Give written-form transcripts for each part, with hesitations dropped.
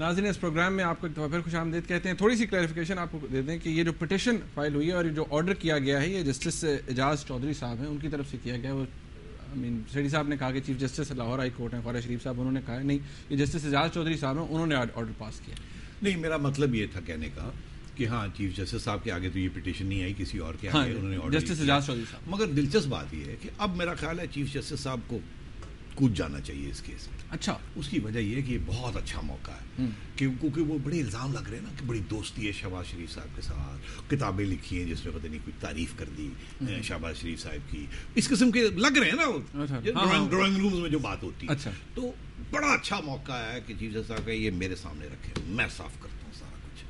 ناظرین اس پروگرام میں آپ کو ایک دفعہ پھر خوش آمدید کہتے ہیں. تھوڑی سی کلیریفیکیشن آپ کو دے دیں کہ یہ جو پٹیشن فائل ہوئی ہے اور جو آرڈر کیا گیا ہے یہ جسٹس اعجاز چودھری صاحب ہیں ان کی طرف سے کیا گیا ہے. وہ سیٹی صاحب نے کہا کہ chief justice Lahore high court ہیں خواجہ شریف صاحب, انہوں نے کہا نہیں یہ جسٹس اعجاز چودھری صاحب ہیں, انہوں نے آرڈر پاس کیا. نہیں, میرا مطلب یہ تھا کہنے کا کہ ہاں چیف جسٹس صاحب کے آگے تو یہ پٹیشن نہیں آئی, کسی اور کے آگے انہوں نے آرڈر جسٹس اعجاز چودھری صاحب. مگر دلچسپ بات یہ ہے کہ اب میرا خیال ہے چیف جسٹس صاحب کو کود جانا چاہیے اس کیس میں. اچھا, اس کی وجہ یہ ہے کہ یہ بہت اچھا موقع ہے کہ کیونکہ وہ بڑے الزام لگ رہے ہیں نا کہ بڑی دوستی ہے شہباز شریف صاحب کے ساتھ, کتابیں لکھی ہیں جس میں پتہ نہیں کوئی تعریف کر دی شہباز شریف صاحب کی, اس قسم کے لگ رہے ہیں نا وہ ڈرائنگ رومز میں جو بات ہوتی ہے. تو بڑا اچھا موقع ہے کہ چیف جسٹس صاحب کا یہ میرے سامنے رکھے, میں صاف کرتا ہوں سارا کچھ,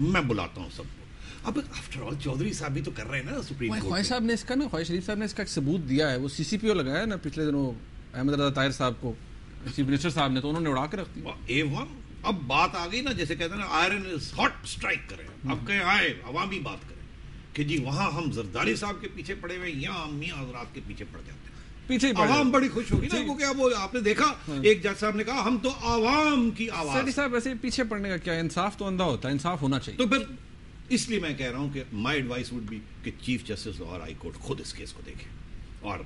میں بلاتا ہوں سب کو. اب آفٹر آل چودھری صاحب بھی تو کر رہے ہیں نا سپریم کورٹ. خواجہ صاحب نے اس کا نا, خواجہ شریف صاحب نے اس کا ایک ثبوت دیا ہے, وہ سی سی پی او لگایا نا پچھلے دنوں احمد رضا طاہر صاحب کو چیف منسٹر صاحب نے, تو انہوں نے اڑا کے رکھ دی. اب بات آ گئی نا, جیسے کہتے ہیں نا آئرن از ہاٹ, اسٹرائک کریں. اب کہیں آئے عوامی بات کریں کہ جی وہاں ہم زرداری صاحب کے پیچھے پڑے ہوئے, یہاں ہم میاں حضرات کے پیچھے پڑ جاتے ہیں. پیچھے عوام بڑی خوش ہوگی نا, کیونکہ اب وہ آپ نے دیکھا ایک جج صاحب نے کہا ہم تو عوام کی آواز. سیٹی صاحب ایسے پیچھے پڑنے کا کیا, انصاف تو اندھا ہوتا ہے, انصاف ہونا چاہیے. تو پھر اس لیے میں کہہ رہا ہوں کہ مائی ایڈوائس وڈ بی کہ chief justice Lahore high court خود اس کیس کو دیکھے اور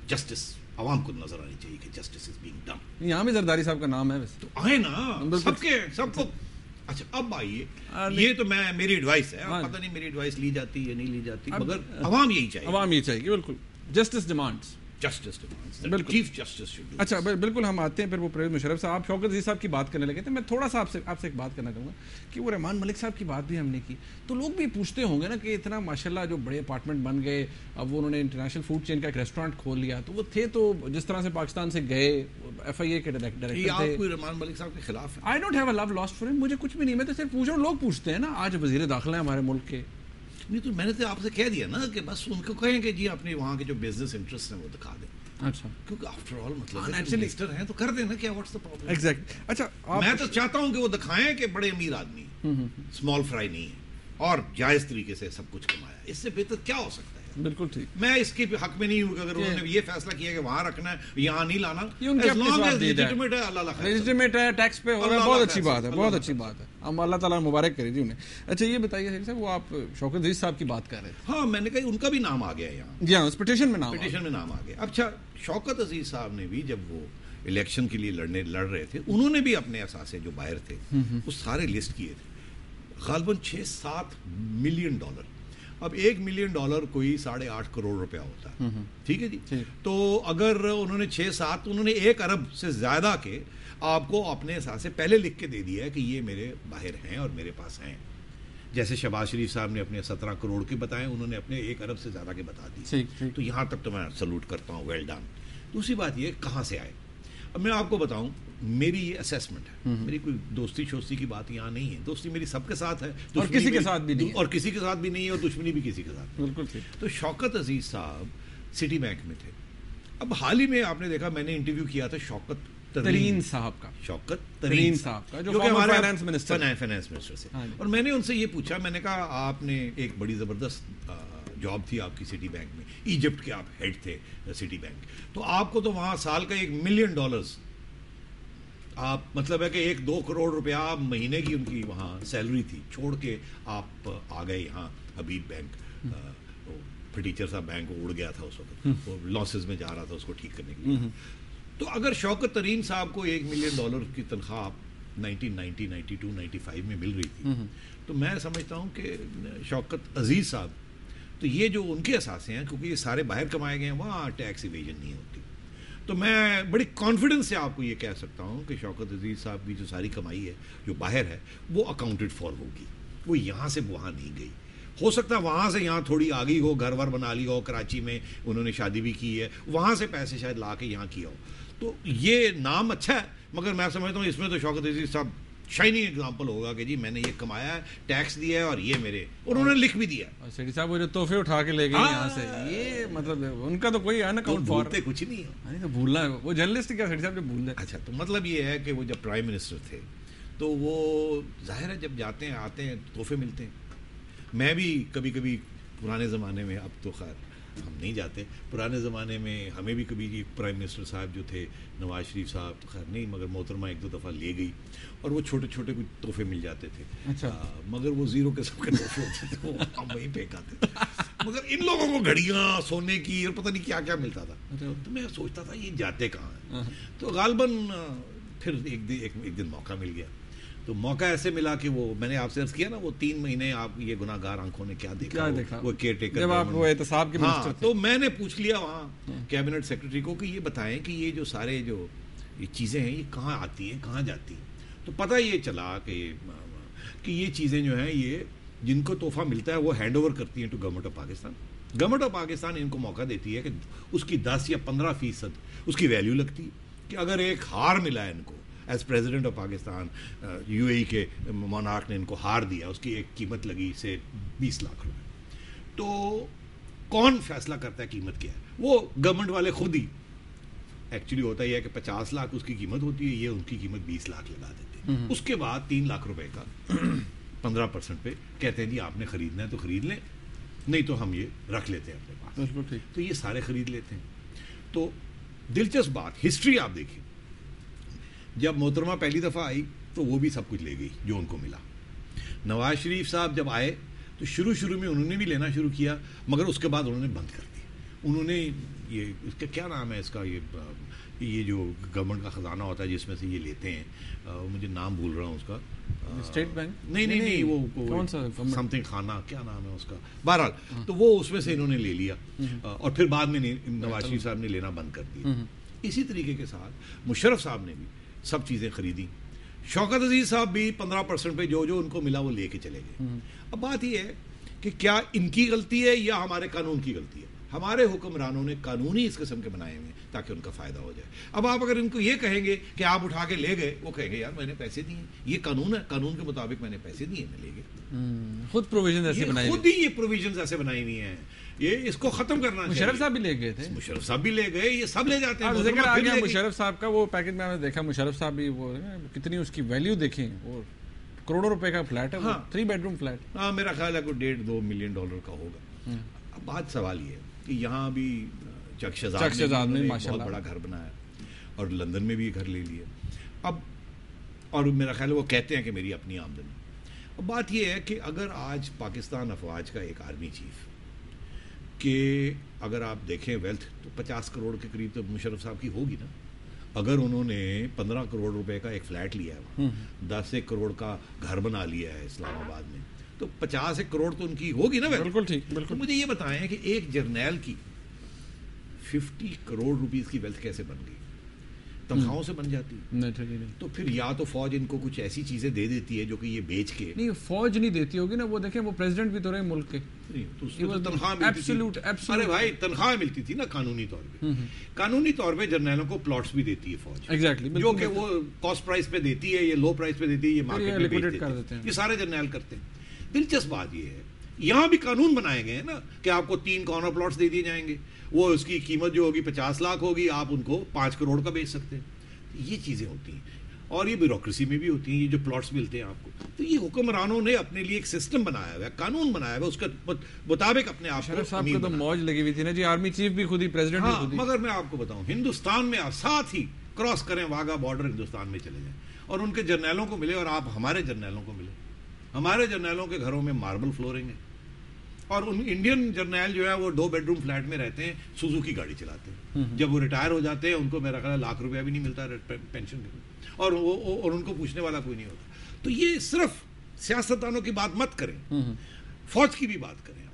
جسٹس عوام کو نظر آنی چاہیے کہ جسٹس از بینگ ڈن. یہاں بھی زرداری صاحب کا نام ہے ویسے تو آئے نا سب کے سب کو. اچھا اب آئیے, یہ تو میں میری ایڈوائس ہے, پتہ نہیں میری ایڈوائس لی جاتی یا نہیں لی جاتی, مگر عوام یہی چاہیے, عوام یہ چاہیے بالکل. Justice demands chief justice. اچھا بالکل, ہم آتے ہیں پھر وہ پرویز مشرف صاحب. آپ شوکت عزیز صاحب کی بات کرنے لگے تھے, میں تھوڑا سا آپ سے ایک بات کرنا چاہوں گا کہ وہ رحمان ملک صاحب کی بات بھی ہم نے کی, تو لوگ بھی پوچھتے ہوں گے نا کہ اتنا ماشاءاللہ جو بڑے اپارٹمنٹ بن گئے, اب وہ انہوں نے انٹرنیشنل فوڈ چین کا ایک ریسٹورینٹ کھول لیا, تو وہ تھے تو جس طرح سے پاکستان سے گئے ایف آئی اے کے ڈائریکٹر تھے. آپ کوئی رحمان ملک صاحب کے خلاف ہے؟ I don't have a love lost for him, مجھے کچھ بھی نہیں, میں تو صرف پوچھ رہا ہوں. لوگ پوچھتے ہیں نا, آج وزیر داخلہ ہیں ہمارے ملک کے. نہیں تو میں نے تو آپ سے کہہ دیا نا کہ بس ان کو کہیں کہ جی اپنے وہاں کے جو بزنس انٹرسٹ ہیں وہ دکھا دیں. اچھا, کیونکہ آفٹر آل مطلب منسٹر ہیں تو کر دینا, کیا واٹس دا پرابلم. ایگزیکٹ. اچھا میں تو چاہتا ہوں کہ وہ دکھائیں کہ بڑے امیر آدمی, اسمال فرائی نہیں ہے اور جائز طریقے سے سب کچھ کمایا, اس سے بہتر کیا ہو سکتا ہے. بالکل ٹھیک, میں اس کے حق میں نہیں ہوں کہ اگر انہوں نے یہ فیصلہ کیا کہ وہاں رکھنا ہے یہاں نہیں لانا, لیجٹمیٹ ہے, ٹیکس پہ ہو رہا ہے, بہت اچھی بات ہے, بہت اچھی بات ہے. ہم اللہ تعالیٰ مبارک کرے جی انہیں. اچھا یہ بتائیے صاحب, وہ آپ شوکت عزیز صاحب کی بات کر رہے تھے. ہاں میں نے کہا ان کا بھی نام آ گیا یہاں. جی ہاں, اس پٹیشن میں نام آ گیا. اچھا شوکت عزیز صاحب نے بھی جب وہ الیکشن کے لیے لڑ رہے تھے, انہوں نے بھی اپنے اثاثے جو باہر تھے وہ سارے لسٹ کیے تھے, غالباً 6-7 ملین ڈالر. اب $1 ملین کوئی 8.5 کروڑ روپیہ ہوتا ہے, ٹھیک ہے جی. تو اگر انہوں نے 6-7, انہوں نے 1 ارب سے زیادہ کے آپ کو اپنے اثاثے پہلے لکھ کے دے دیا ہے کہ یہ میرے باہر ہیں اور میرے پاس ہیں. جیسے شہباز شریف صاحب نے اپنے 17 کروڑ کے بتائے, انہوں نے اپنے 1 ارب سے زیادہ کے بتا دی. تو یہاں تک تو میں سلوٹ کرتا ہوں, ویل ڈن. دوسری بات یہ کہاں سے آئے. اب میں آپ کو بتاؤں, میری یہ اسیسمنٹ ہے, میری کوئی دوستی شوستی کی بات یہاں نہیں ہے. دوستی میری سب کے ساتھ ہے, اور کسی کے ساتھ بھی نہیں, اور کسی کے ساتھ بھی نہیں ہے, اور دشمنی بھی کسی کے ساتھ. بالکل. تو شوکت عزیز صاحب سٹی بینک میں تھے. اب حال ہی میں آپ نے دیکھا میں نے انٹرویو کیا تھا شوکت ترین صاحب کا, جو ہمارے فائنانس منسٹر سے, اور میں نے ان سے یہ پوچھا, میں نے کہا آپ نے ایک بڑی زبردست جاب تھی آپ کی سٹی بینک میں, ایجپٹ کے آپ ہیڈ تھے سٹی بینک, تو آپ کو تو وہاں سال کا $1 ملین آپ مطلب ہے کہ 1-2 کروڑ روپیہ مہینے کی ان کی وہاں سیلری تھی, چھوڑ کے آپ آ گئے یہاں حبیب بینک. ٹیچر صاحب بینک اڑ گیا تھا اس وقت, وہ لاسز میں جا رہا تھا, اس کو ٹھیک کرنے کے لیے. تو اگر شوکت ترین صاحب کو $1 ملین کی تنخواہ 1990, 92, 95 میں مل رہی تھی, تو میں سمجھتا ہوں کہ شوکت عزیز صاحب تو یہ جو ان کے اثاثے ہیں, کیونکہ یہ سارے باہر کمائے گئے ہیں, وہاں ٹیکس ایویژن نہیں ہوتی, تو میں بڑی کانفیڈنس سے آپ کو یہ کہہ سکتا ہوں کہ شوکت عزیز صاحب کی جو ساری کمائی ہے جو باہر ہے وہ اکاؤنٹڈ فار ہوگی, وہ یہاں سے وہاں نہیں گئی. ہو سکتا ہے وہاں سے یہاں تھوڑی آ گئی ہو, گھر ور بنا لی ہو, کراچی میں انہوں نے شادی بھی کی ہے, وہاں سے پیسے شاید لا کے یہاں کیا ہو. تو یہ نام اچھا ہے, مگر میں سمجھتا ہوں اس میں تو شوکت عزیز صاحب شائننگ ایگزامپل ہوگا کہ جی میں نے یہ کمایا ہے, ٹیکس دیا ہے, اور یہ میرے, اور انہوں نے لکھ بھی دیا. سیٹی صاحب وہ جو تحفے اٹھا کے لے گئے یہاں سے, یہ مطلب ان کا تو کوئی ہے نا اکاؤنٹ فار, کچھ نہیں ہے, تو بھولنا ہے وہ جرنلسٹ کیا سیٹی صاحب جو بھول جائے. اچھا, تو مطلب یہ ہے کہ وہ جب پرائم منسٹر تھے تو وہ ظاہر ہے جب جاتے ہیں آتے ہیں تحفے ملتے ہیں. میں بھی کبھی کبھی پرانے زمانے میں, اب تو خیر ہم نہیں جاتے. پرانے زمانے میں ہمیں بھی کبھی پرائم منسٹر صاحب جو تھے نواز شریف صاحب تو خیر نہیں, مگر محترمہ ایک دو دفعہ لے گئی اور وہ چھوٹے چھوٹے کچھ تحفے مل جاتے تھے. اچھا. مگر وہ زیرو قسم کے تحفے ہوتے تھے, وہ ہم وہیں پھینک آتے تھے. مگر ان لوگوں کو گھڑیاں سونے کی اور پتہ نہیں کیا کیا ملتا تھا. تو میں سوچتا تھا یہ جاتے کہاں ہیں. تو غالباً پھر ایک دن موقع مل گیا. تو موقع ایسے ملا کہ وہ میں نے آپ سے عرض کیا نا, وہ 3 مہینے آپ یہ گناہ گار آنکھوں نے کیا دیکھا, وہ کیئر ٹیکر جب آپ وہ احتساب کے منسٹر تھے. تو میں نے پوچھ لیا وہاں کیبنٹ سیکرٹری کو کہ یہ بتائیں کہ یہ جو سارے جو یہ چیزیں ہیں یہ کہاں آتی ہیں, کہاں جاتی ہیں. تو پتہ یہ چلا کہ یہ چیزیں جو ہیں یہ جن کو تحفہ ملتا ہے وہ ہینڈ اوور کرتی ہیں to government of Pakistan. Government of Pakistan ان کو موقع دیتی ہے کہ اس کی 10 یا 15% اس کی ویلیو لگتی ہے کہ اگر ایک ہار ملا ہے ان کو as president of Pakistan, U A E کے مونارک نے ان کو ہار دیا, اس کی ایک قیمت لگی سے 20 لاکھ روپے. تو کون فیصلہ کرتا ہے قیمت کیا ہے؟ وہ گورنمنٹ والے خود ہی. ایکچولی ہوتا یہ ہے کہ 50 لاکھ اس کی قیمت ہوتی ہے, یہ ان کی قیمت 20 لاکھ لگا دیتے ہیں. اس کے بعد 3 لاکھ روپے کا 15% پہ کہتے ہیں جی آپ نے خریدنا ہے تو خرید لیں, نہیں تو ہم یہ رکھ لیتے ہیں اپنے پاس. تو یہ سارے خرید لیتے ہیں. تو دلچسپ بات ہسٹری آپ دیکھیں, جب محترمہ پہلی دفعہ آئی تو وہ بھی سب کچھ لے گئی جو ان کو ملا. نواز شریف صاحب جب آئے تو شروع میں انہوں نے بھی لینا شروع کیا, مگر اس کے بعد انہوں نے بند کر دیا. انہوں نے یہ اس کا کیا نام ہے اس کا, یہ جو گورنمنٹ کا خزانہ ہوتا ہے جس میں سے یہ لیتے ہیں, مجھے نام بھول رہا ہوں اس کا, اسٹیٹ بینک نہیں وہ کون سا سم تھنگ خانہ کیا نام ہے اس کا, بہرحال تو وہ اس میں سے انہوں نے لے لیا اور پھر بعد میں نواز شریف صاحب نے لینا بند کر دیا. اسی طریقے کے ساتھ مشرف صاحب نے بھی سب چیزیں خریدی. شوکت عزیز صاحب بھی 15% پہ جو ان کو ملا وہ لے کے چلے گئے. اب بات یہ ہے کہ کیا ان کی غلطی ہے یا ہمارے قانون کی غلطی ہے؟ ہمارے حکمرانوں نے قانونی اس قسم کے بنائے ہوئے تاکہ ان کا فائدہ ہو جائے. اب آپ اگر ان کو یہ کہیں گے کہ آپ اٹھا کے لے گئے, وہ کہیں گے یار میں نے پیسے دیے, یہ قانون ہے, قانون کے مطابق میں نے پیسے دیے, میں لے گئے. خود پروویژن ایسے بنائی, خود ہی یہ پروویژنز ایسے بنائی ہوئی ہیں. یہ اس کو ختم کرنا چاہیے. مشرف صاحب بھی لے گئے تھے, مشرف صاحب بھی لے گئے, یہ سب لے جاتے ہیں. ذکر آ گیا مشرف صاحب کا, وہ پیکج میں نے دیکھا مشرف صاحب بھی, وہ کتنی اس کی ویلیو دیکھیں, وہ کروڑوں روپے کا فلیٹ ہے, 3 بیڈروم فلیٹ. ہاں میرا خیال ہے کوئی $1.5-2 ملین کا ہوگا. اب بات سوال یہ ہے کہ یہاں بھی چک شہزاد نے بہت بڑا گھر بنایا اور لندن میں بھی گھر لے لیا. اب اور میرا خیال ہے وہ کہتے ہیں کہ میری اپنی آمدنی. اب بات یہ ہے کہ اگر آج پاکستان افواج کا ایک آرمی چیف, کہ اگر آپ دیکھیں ویلتھ تو 50 کروڑ کے قریب تو مشرف صاحب کی ہوگی نا. اگر انہوں نے 15 کروڑ روپے کا ایک فلیٹ لیا ہے, 10 کروڑ کا گھر بنا لیا ہے اسلام آباد میں, تو 50 کروڑ تو ان کی ہوگی نا. بالکل ٹھیک. بالکل. مجھے یہ بتائیں کہ ایک جرنیل کی 50 کروڑ روپیز کی ویلتھ کیسے بن گئی؟ تنخواہوں سے بن جاتی نہیں. تو پھر یا تو فوج ان کو کچھ ایسی چیزیں دے دیتی ہے جو کہ یہ بیچ کے, نہیں فوج نہیں دیتی ہوگی نا, وہ دیکھیں وہ پریزیڈنٹ بھی تو رہے ملک کے, تنخواہ ارے بھائی تنخواہ ملتی تھی نا قانونی طور پہ. قانونی طور پہ جرنیلوں کو پلاٹس بھی دیتی ہے فوج, ایگزیکٹلی, جو کہ وہ کاسٹ پرائز پہ دیتی ہے, یہ لو پرائز پہ دیتی ہے, یہ مارکیٹ میں بیچ دیتے ہیں. یہ سارے جرنیل کرتے ہیں. دلچسپ بات یہ ہے یہاں بھی قانون بنائے گئے ہیں نا کہ آپ کو 3 کارنر پلاٹس دے دیے جائیں گے, وہ اس کی قیمت جو ہوگی 50 لاکھ ہوگی, آپ ان کو 5 کروڑ کا بیچ سکتے ہیں. یہ چیزیں ہوتی ہیں اور یہ بیوروکریسی میں بھی ہوتی ہیں, یہ جو پلاٹس ملتے ہیں آپ کو. تو یہ حکمرانوں نے اپنے لیے ایک سسٹم بنایا ہوا ہے, قانون بنایا ہوا ہے, اس کے مطابق اپنے آپ کو. صاحب کو تو موج لگی ہوئی تھی نا جی, آرمی چیف بھی خود ہی, پریزیڈنٹ بھی خود ہی. مگر میں آپ کو بتاؤں ہندوستان میں آپ ساتھ ہی کراس کریں واگا بارڈر, ہندوستان میں چلے جائیں اور ان کے جرنیلوں کو ملے اور آپ ہمارے جرنیلوں کو ملے. ہمارے جرنیلوں کے گھروں میں ماربل فلورنگ ہے اور ان انڈین جرنیل جو ہے وہ 2 بیڈروم فلیٹ میں رہتے ہیں, سوزوکی گاڑی چلاتے ہیں. جب وہ ریٹائر ہو جاتے ہیں ان کو میرا خیال لاکھ روپیہ بھی نہیں ملتا پینشن کے, اور ان کو پوچھنے والا کوئی نہیں ہوتا. تو یہ صرف سیاستدانوں کی بات مت کریں, فوج کی بھی بات کریں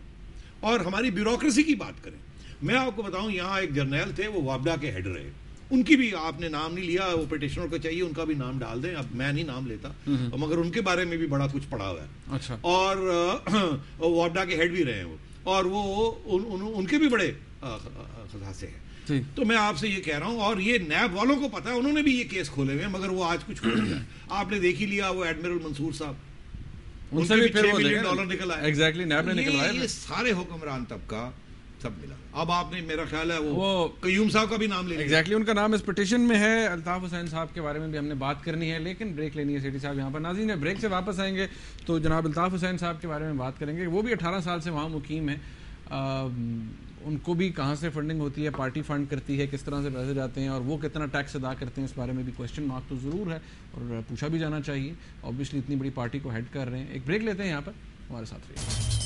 اور ہماری بیوروکریسی کی بات کریں. میں آپ کو بتاؤں یہاں ایک جرنیل تھے, وہ وابڈا کے ہیڈ رہے, ان کی بھی آپ نے نام نہیں لیا, وہ پٹیشنر کو چاہیے ان کا بھی نام ڈال دیں. اب میں نہیں نام لیتا, مگر ان کے بارے میں بھی بڑا کچھ پڑا ہوا ہے. اچھا. اور وابڈا کے ہیڈ بھی رہے ہیں وہ, اور وہ ان کے بھی بڑے خلاصے ہیں. تو میں آپ سے یہ کہہ رہا ہوں, اور یہ نیب والوں کو پتا ہے, انہوں نے بھی یہ کیس کھولے ہوئے ہیں, مگر وہ آج کچھ کھول گیا. آپ نے دیکھ ہی لیا وہ ایڈمرل منصور صاحب, ان سے بھی $6 ملین نکل آئے. ایگزیکٹلی, نیب نے نکلوایا. یہ سارے حکمران طبقہ سب ملا. اب آپ نے میرا خیال ہے وہ قیوم صاحب کا بھی نام لے لیا. ایگزیکٹلی, ان کا نام اس پٹیشن میں ہے. الطاف حسین صاحب کے بارے میں بھی ہم نے بات کرنی ہے, لیکن بریک لینی ہے سیٹی صاحب یہاں پر. ناظرین بریک سے واپس آئیں گے تو جناب الطاف حسین صاحب کے بارے میں بات کریں گے. وہ بھی 18 سال سے وہاں مقیم ہے. ان کو بھی کہاں سے فنڈنگ ہوتی ہے, پارٹی فنڈ کرتی ہے, کس طرح سے پیسے جاتے ہیں, اور وہ کتنا ٹیکس ادا کرتے ہیں, اس بارے میں بھی کویسچن مارک تو ضرور ہے اور پوچھا بھی جانا چاہیے. آبویسلی اتنی بڑی پارٹی کو ہیڈ کر رہے ہیں. ایک بریک لیتے ہیں یہاں پر, ہمارے ساتھ رہیے.